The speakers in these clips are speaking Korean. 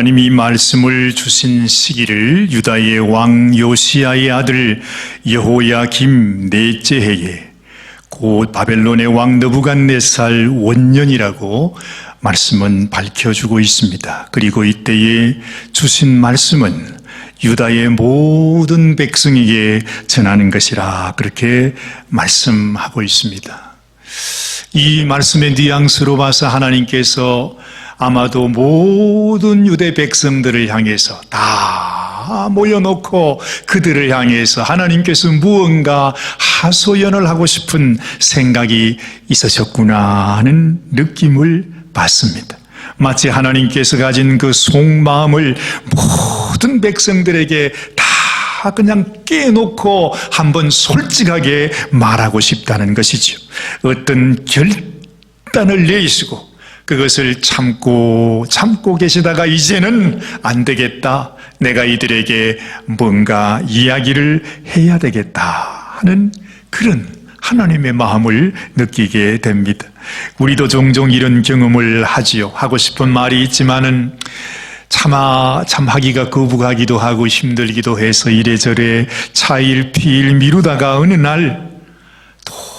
하나님이 말씀을 주신 시기를 유다의 왕 요시야의 아들 여호야김 넷째 해에 곧 바벨론의 왕 느부갓네살 원년이라고 말씀은 밝혀주고 있습니다. 그리고 이때에 주신 말씀은 유다의 모든 백성에게 전하는 것이라 그렇게 말씀하고 있습니다. 이 말씀의 뉘앙스로 봐서 하나님께서 아마도 모든 유대 백성들을 향해서 다 모여놓고 그들을 향해서 하나님께서 무언가 하소연을 하고 싶은 생각이 있으셨구나 하는 느낌을 받습니다. 마치 하나님께서 가진 그 속마음을 모든 백성들에게 다 그냥 깨놓고 한번 솔직하게 말하고 싶다는 것이죠. 어떤 결단을 내리시고 그것을 참고 계시다가 이제는 안 되겠다. 내가 이들에게 뭔가 이야기를 해야 되겠다 하는 그런 하나님의 마음을 느끼게 됩니다. 우리도 종종 이런 경험을 하지요. 하고 싶은 말이 있지만은 참 하기가 거북하기도 하고 힘들기도 해서 이래저래 차일피일 미루다가 어느 날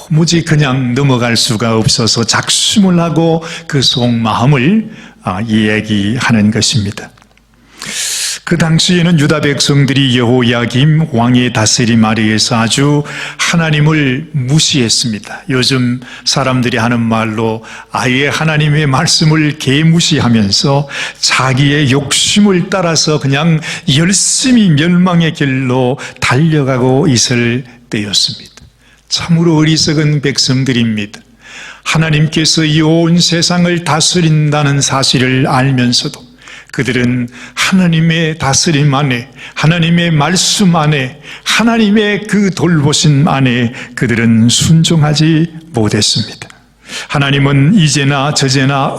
도무지 그냥 넘어갈 수가 없어서 작심을 하고 그 속마음을 이야기하는 것입니다. 그 당시에는 유다 백성들이 여호야김 왕의 다스림 아래에서 아주 하나님을 무시했습니다. 요즘 사람들이 하는 말로 아예 하나님의 말씀을 개무시하면서 자기의 욕심을 따라서 그냥 열심히 멸망의 길로 달려가고 있을 때였습니다. 참으로 어리석은 백성들입니다. 하나님께서 이 온 세상을 다스린다는 사실을 알면서도 그들은 하나님의 다스림 안에, 하나님의 말씀 안에, 하나님의 그 돌보심 안에 그들은 순종하지 못했습니다. 하나님은 이제나 저제나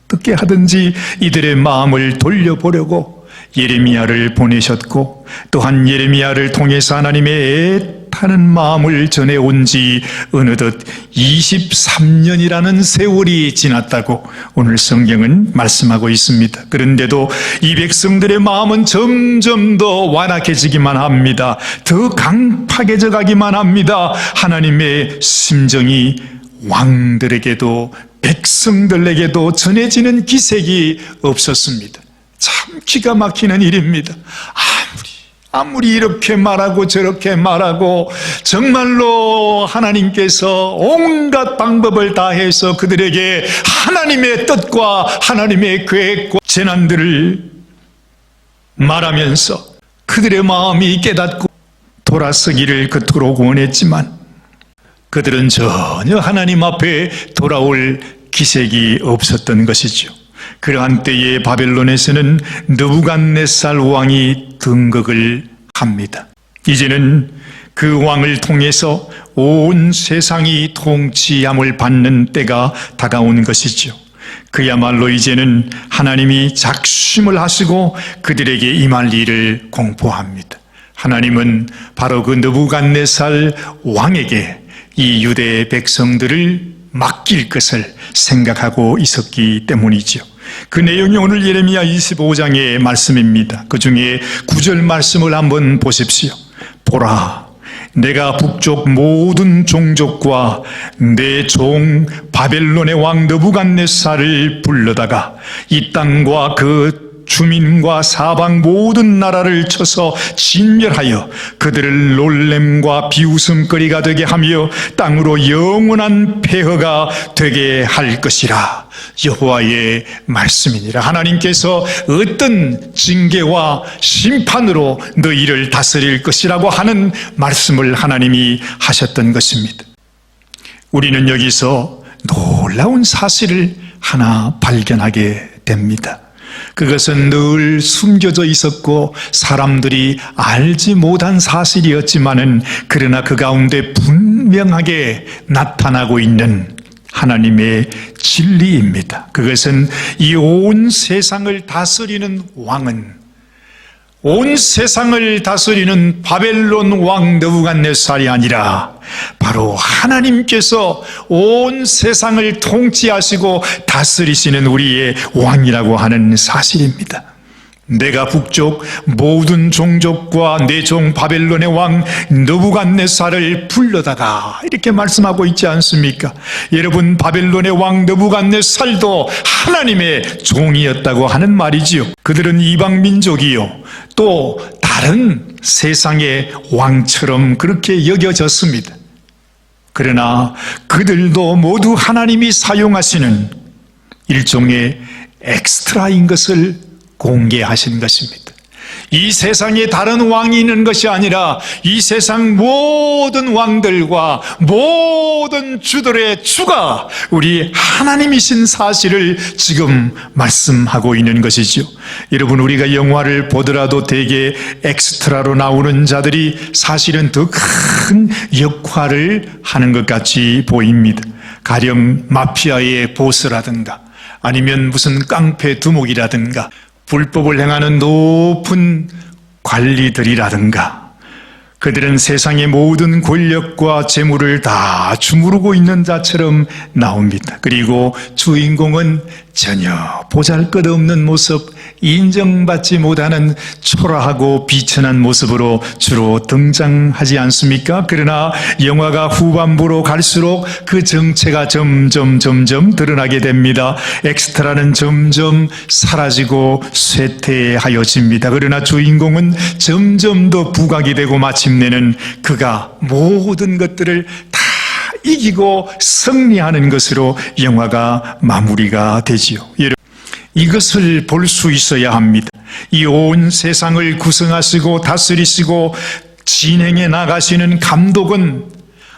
어떻게 하든지 이들의 마음을 돌려보려고 예레미야를 보내셨고 또한 예레미야를 통해서 하나님의 애타는 마음을 전해온 지 어느덧 23년이라는 세월이 지났다고 오늘 성경은 말씀하고 있습니다. 그런데도 이 백성들의 마음은 점점 더 완악해지기만 합니다. 더 강팍해져 가기만 합니다. 하나님의 심정이 왕들에게도 백성들에게도 전해지는 기색이 없었습니다. 참 기가 막히는 일입니다. 아무리 이렇게 말하고 저렇게 말하고 정말로 하나님께서 온갖 방법을 다해서 그들에게 하나님의 뜻과 하나님의 계획과 재난들을 말하면서 그들의 마음이 깨닫고 돌아서기를 그토록 원했지만 그들은 전혀 하나님 앞에 돌아올 기색이 없었던 것이죠. 그러한 때에 바벨론에서는 느부갓네살 왕이 등극을 합니다. 이제는 그 왕을 통해서 온 세상이 통치함을 받는 때가 다가온 것이죠. 그야말로 이제는 하나님이 작심을 하시고 그들에게 임할 일을 공포합니다. 하나님은 바로 그 느부갓네살 왕에게 이 유대 백성들을 맡길 것을 생각하고 있었기 때문이죠. 그 내용이 오늘 예레미야 25장의 말씀입니다. 그 중에 9절 말씀을 한번 보십시오. 보라, 내가 북쪽 모든 종족과 내 종 바벨론의 왕 느부갓네살을 불러다가 이 땅과 그 주민과 사방 모든 나라를 쳐서 진멸하여 그들을 놀램과 비웃음거리가 되게 하며 땅으로 영원한 폐허가 되게 할 것이라. 여호와의 말씀이니라. 하나님께서 어떤 징계와 심판으로 너희를 다스릴 것이라고 하는 말씀을 하나님이 하셨던 것입니다. 우리는 여기서 놀라운 사실을 하나 발견하게 됩니다. 그것은 늘 숨겨져 있었고 사람들이 알지 못한 사실이었지만은 그러나 그 가운데 분명하게 나타나고 있는 하나님의 진리입니다. 그것은 이 온 세상을 다스리는 왕은 온 세상을 다스리는 바벨론 왕 느부갓네살이 아니라 바로 하나님께서 온 세상을 통치하시고 다스리시는 우리의 왕이라고 하는 사실입니다. 내가 북쪽 모든 종족과 내 종 바벨론의 왕 느부갓네살을 불러다가 이렇게 말씀하고 있지 않습니까? 여러분, 바벨론의 왕 느부갓네살도 하나님의 종이었다고 하는 말이지요. 그들은 이방 민족이요, 또 다른 세상의 왕처럼 그렇게 여겨졌습니다. 그러나 그들도 모두 하나님이 사용하시는 일종의 엑스트라인 것을 공개하신 것입니다. 이 세상에 다른 왕이 있는 것이 아니라 이 세상 모든 왕들과 모든 주들의 주가 우리 하나님이신 사실을 지금 말씀하고 있는 것이죠. 여러분, 우리가 영화를 보더라도 대개 엑스트라로 나오는 자들이 사실은 더 큰 역할을 하는 것 같이 보입니다. 가령 마피아의 보스라든가 아니면 무슨 깡패 두목이라든가 불법을 행하는 높은 관리들이라든가, 그들은 세상의 모든 권력과 재물을 다 주무르고 있는 자처럼 나옵니다. 그리고 주인공은 전혀 보잘것없는 모습, 인정받지 못하는 초라하고 비천한 모습으로 주로 등장하지 않습니까? 그러나 영화가 후반부로 갈수록 그 정체가 점점 드러나게 됩니다. 엑스트라는 점점 사라지고 쇠퇴하여집니다. 그러나 주인공은 점점 더 부각이 되고 마침내는 그가 모든 것들을 다 이기고 승리하는 것으로 영화가 마무리가 되지요. 이것을 볼 수 있어야 합니다. 이 온 세상을 구성하시고 다스리시고 진행해 나가시는 감독은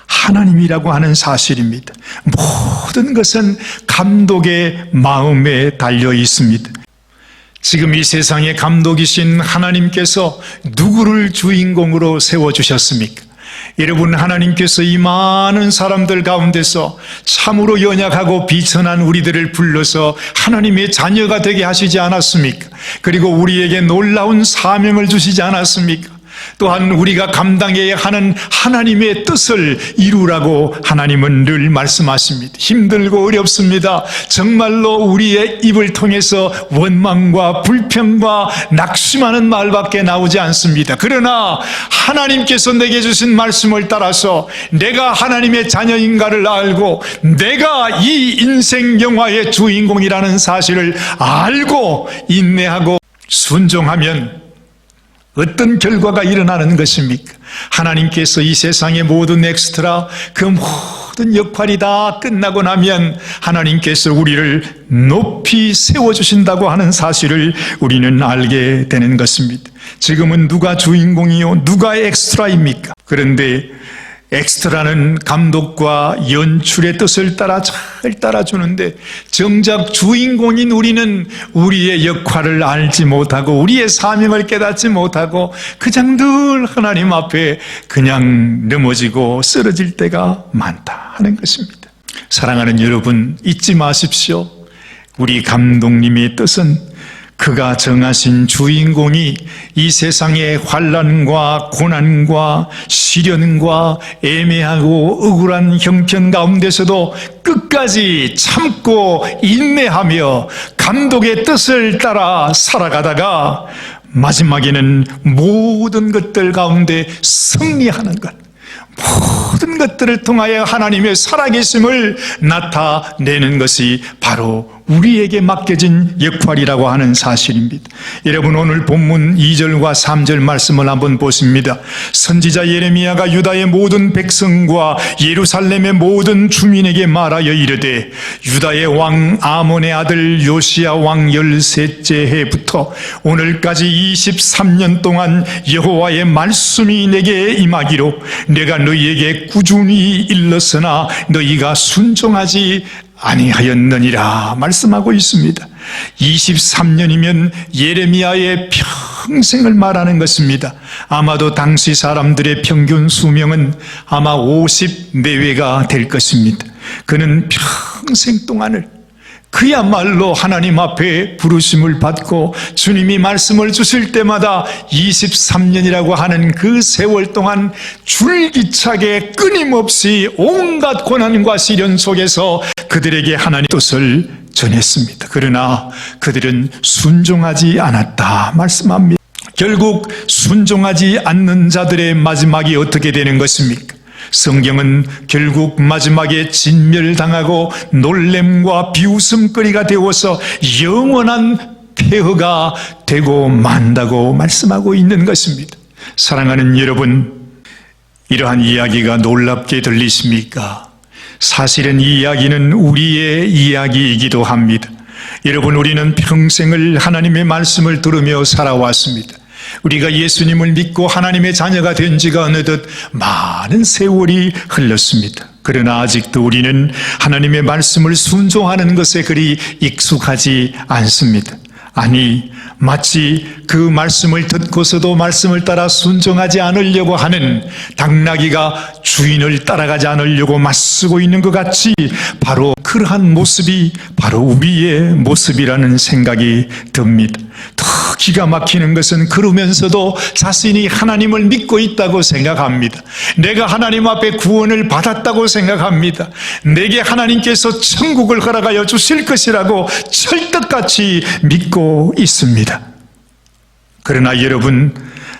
하나님이라고 하는 사실입니다. 모든 것은 감독의 마음에 달려 있습니다. 지금 이 세상의 감독이신 하나님께서 누구를 주인공으로 세워주셨습니까? 여러분, 하나님께서 이 많은 사람들 가운데서 참으로 연약하고 비천한 우리들을 불러서 하나님의 자녀가 되게 하시지 않았습니까? 그리고 우리에게 놀라운 사명을 주시지 않았습니까? 또한 우리가 감당해야 하는 하나님의 뜻을 이루라고 하나님은 늘 말씀하십니다. 힘들고 어렵습니다. 정말로 우리의 입을 통해서 원망과 불평과 낙심하는 말밖에 나오지 않습니다. 그러나 하나님께서 내게 주신 말씀을 따라서 내가 하나님의 자녀인가를 알고 내가 이 인생 영화의 주인공이라는 사실을 알고 인내하고 순종하면 어떤 결과가 일어나는 것입니까? 하나님께서 이 세상의 모든 엑스트라, 그 모든 역할이 다 끝나고 나면 하나님께서 우리를 높이 세워주신다고 하는 사실을 우리는 알게 되는 것입니다. 지금은 누가 주인공이요? 누가 엑스트라입니까? 그런데 엑스트라는 감독과 연출의 뜻을 따라 잘 따라주는데 정작 주인공인 우리는 우리의 역할을 알지 못하고 우리의 사명을 깨닫지 못하고 그냥 늘 하나님 앞에 그냥 넘어지고 쓰러질 때가 많다 하는 것입니다. 사랑하는 여러분, 잊지 마십시오. 우리 감독님의 뜻은 그가 정하신 주인공이 이 세상의 환난과 고난과 시련과 애매하고 억울한 형편 가운데서도 끝까지 참고 인내하며 감독의 뜻을 따라 살아가다가 마지막에는 모든 것들 가운데 승리하는 것, 모든 것들을 통하여 하나님의 살아계심을 나타내는 것이 바로 우리에게 맡겨진 역할이라고 하는 사실입니다. 여러분, 오늘 본문 2절과 3절 말씀을 한번 보십니다. 선지자 예레미야가 유다의 모든 백성과 예루살렘의 모든 주민에게 말하여 이르되 유다의 왕 아몬의 아들 요시야 왕 13째 해부터 오늘까지 23년 동안 여호와의 말씀이 내게 임하기로 내가 너희에게 꾸준히 일렀으나 너희가 순종하지 아니하였느니라 말씀하고 있습니다. 23년이면 예레미야의 평생을 말하는 것입니다. 아마도 당시 사람들의 평균 수명은 아마 50 내외가 될 것입니다. 그는 평생 동안을 그야말로 하나님 앞에 부르심을 받고 주님이 말씀을 주실 때마다 23년이라고 하는 그 세월 동안 줄기차게 끊임없이 온갖 고난과 시련 속에서 그들에게 하나님의 뜻을 전했습니다. 그러나 그들은 순종하지 않았다 말씀합니다. 결국 순종하지 않는 자들의 마지막이 어떻게 되는 것입니까? 성경은 결국 마지막에 진멸당하고 놀램과 비웃음거리가 되어서 영원한 폐허가 되고 만다고 말씀하고 있는 것입니다. 사랑하는 여러분, 이러한 이야기가 놀랍게 들리십니까? 사실은 이 이야기는 우리의 이야기이기도 합니다. 여러분, 우리는 평생을 하나님의 말씀을 들으며 살아왔습니다. 우리가 예수님을 믿고 하나님의 자녀가 된 지가 어느덧 많은 세월이 흘렀습니다. 그러나 아직도 우리는 하나님의 말씀을 순종하는 것에 그리 익숙하지 않습니다. 아니, 마치 그 말씀을 듣고서도 말씀을 따라 순종하지 않으려고 하는 당나귀가 주인을 따라가지 않으려고 맞서고 있는 것 같이 바로 그러한 모습이 바로 우리의 모습이라는 생각이 듭니다. 더 기가 막히는 것은 그러면서도 자신이 하나님을 믿고 있다고 생각합니다. 내가 하나님 앞에 구원을 받았다고 생각합니다. 내게 하나님께서 천국을 허락하여 주실 것이라고 철떡같이 믿고 있습니다. 그러나 여러분,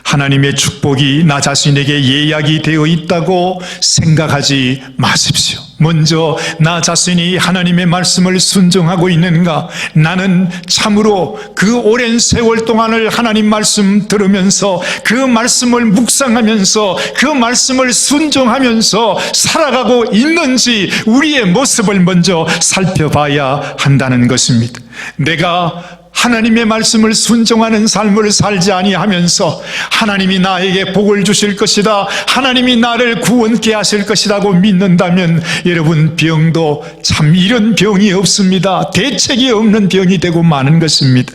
하나님의 축복이 나 자신에게 예약이 되어 있다고 생각하지 마십시오. 먼저 나 자신이 하나님의 말씀을 순종하고 있는가? 나는 참으로 그 오랜 세월 동안을 하나님 말씀 들으면서 그 말씀을 묵상하면서 그 말씀을 순종하면서 살아가고 있는지 우리의 모습을 먼저 살펴봐야 한다는 것입니다. 내가 하나님의 말씀을 순종하는 삶을 살지 아니하면서 하나님이 나에게 복을 주실 것이다, 하나님이 나를 구원케 하실 것이라고 믿는다면 여러분, 병도 참 이런 병이 없습니다. 대책이 없는 병이 되고 마는 것입니다.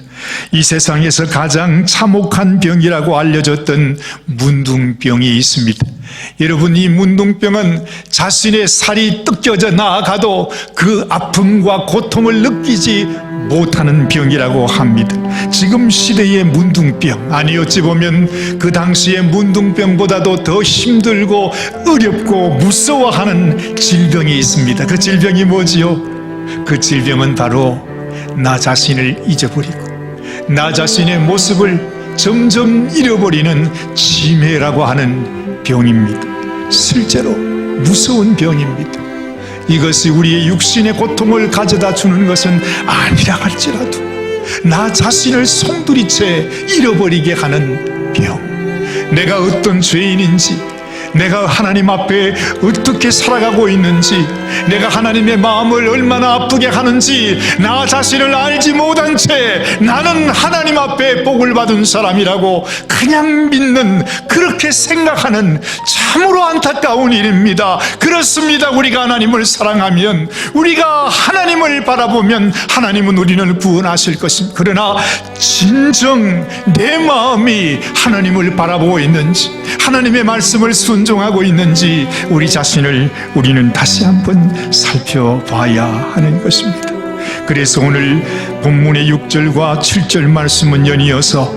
이 세상에서 가장 참혹한 병이라고 알려졌던 문둥병이 있습니다. 여러분, 이 문둥병은 자신의 살이 뜯겨져 나아가도 그 아픔과 고통을 느끼지 못하는 병이라고 합니다. 지금 시대의 문둥병, 아니 어찌 보면 그 당시의 문둥병보다도 더 힘들고 어렵고 무서워하는 질병이 있습니다. 그 질병이 뭐지요? 그 질병은 바로 나 자신을 잊어버리고 나 자신의 모습을 점점 잃어버리는 치매라고 하는 병입니다. 실제로 무서운 병입니다. 이것이 우리의 육신의 고통을 가져다 주는 것은 아니라 할지라도 나 자신을 송두리째 잃어버리게 하는 병, 내가 어떤 죄인인지, 내가 하나님 앞에 어떻게 살아가고 있는지, 내가 하나님의 마음을 얼마나 아프게 하는지 나 자신을 알지 못한 채 나는 하나님 앞에 복을 받은 사람이라고 그냥 믿는, 그렇게 생각하는 참으로 안타까운 일입니다. 그렇습니다. 우리가 하나님을 사랑하면, 우리가 하나님을 바라보면 하나님은 우리를 구원하실 것입니다. 그러나 진정 내 마음이 하나님을 바라보고 있는지, 하나님의 말씀을 순종하고 있는지 우리 자신을 우리는 다시 한번 살펴봐야 하는 것입니다. 그래서 오늘 본문의 6절과 7절 말씀은 연이어서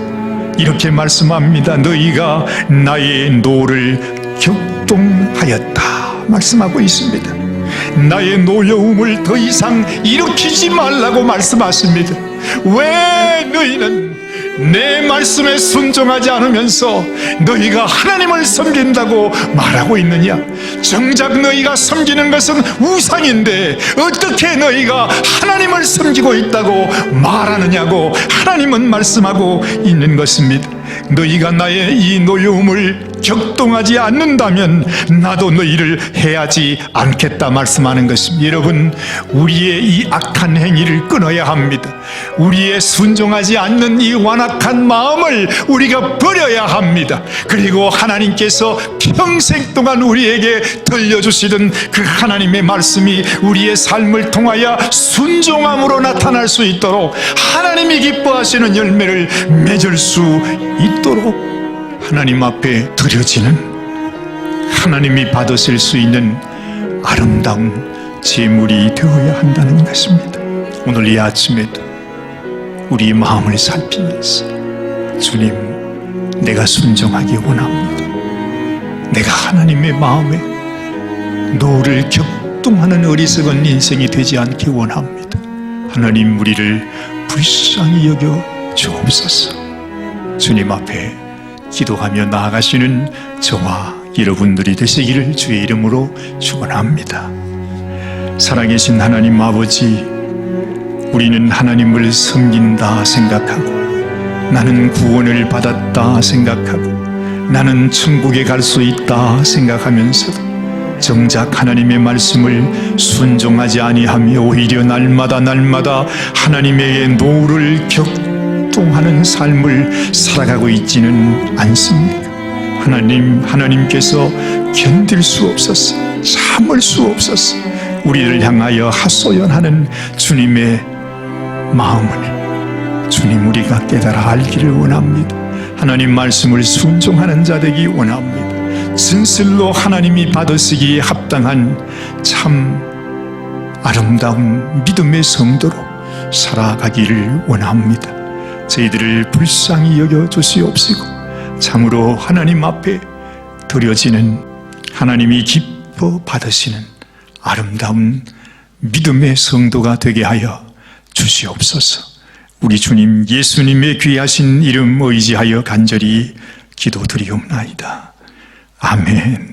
이렇게 말씀합니다. 너희가 나의 노를 격동하였다 말씀하고 있습니다. 나의 노여움을 더 이상 일으키지 말라고 말씀하십니다. 왜 너희는 내 말씀에 순종하지 않으면서 너희가 하나님을 섬긴다고 말하고 있느냐? 정작 너희가 섬기는 것은 우상인데 어떻게 너희가 하나님을 섬기고 있다고 말하느냐고 하나님은 말씀하고 있는 것입니다. 너희가 나의 이 노여움을 격동하지 않는다면 나도 너희를 해하지 않겠다 말씀하는 것입니다. 여러분, 우리의 이 악한 행위를 끊어야 합니다. 우리의 순종하지 않는 이 완악한 마음을 우리가 버려야 합니다. 그리고 하나님께서 평생 동안 우리에게 들려주시던 그 하나님의 말씀이 우리의 삶을 통하여 순종함으로 나타날 수 있도록, 하나님이 기뻐하시는 열매를 맺을 수 있도록 하나님 앞에 드려지는, 하나님이 받으실 수 있는 아름다운 제물이 되어야 한다는 것입니다. 오늘 이 아침에도 우리 마음을 살피면서 주님, 내가 순종하기 원합니다. 내가 하나님의 마음에 노를 격동하는 어리석은 인생이 되지 않기 원합니다. 하나님 우리를 불쌍히 여겨 주옵소서. 주님 앞에 기도하며 나아가시는 저와 여러분들이 되시기를 주의 이름으로 축원합니다. 살아계신 하나님 아버지, 우리는 하나님을 섬긴다 생각하고, 나는 구원을 받았다 생각하고, 나는 천국에 갈 수 있다 생각하면서도 정작 하나님의 말씀을 순종하지 아니하며 오히려 날마다 하나님의 노를 격동하는 삶을 살아가고 있지는 않습니까? 하나님께서 견딜 수 없었어, 참을 수 없었어. 우리를 향하여 하소연하는 주님의 마음을 주님 우리가 깨달아 알기를 원합니다. 하나님 말씀을 순종하는 자 되기 원합니다. 진실로 하나님이 받으시기에 합당한 참 아름다운 믿음의 성도로 살아가기를 원합니다. 저희들을 불쌍히 여겨 주시옵시고, 참으로 하나님 앞에 드려지는 하나님이 기뻐 받으시는 아름다운 믿음의 성도가 되게 하여 주시옵소서. 우리 주님 예수님의 귀하신 이름 의지하여 간절히 기도드리옵나이다. 아멘.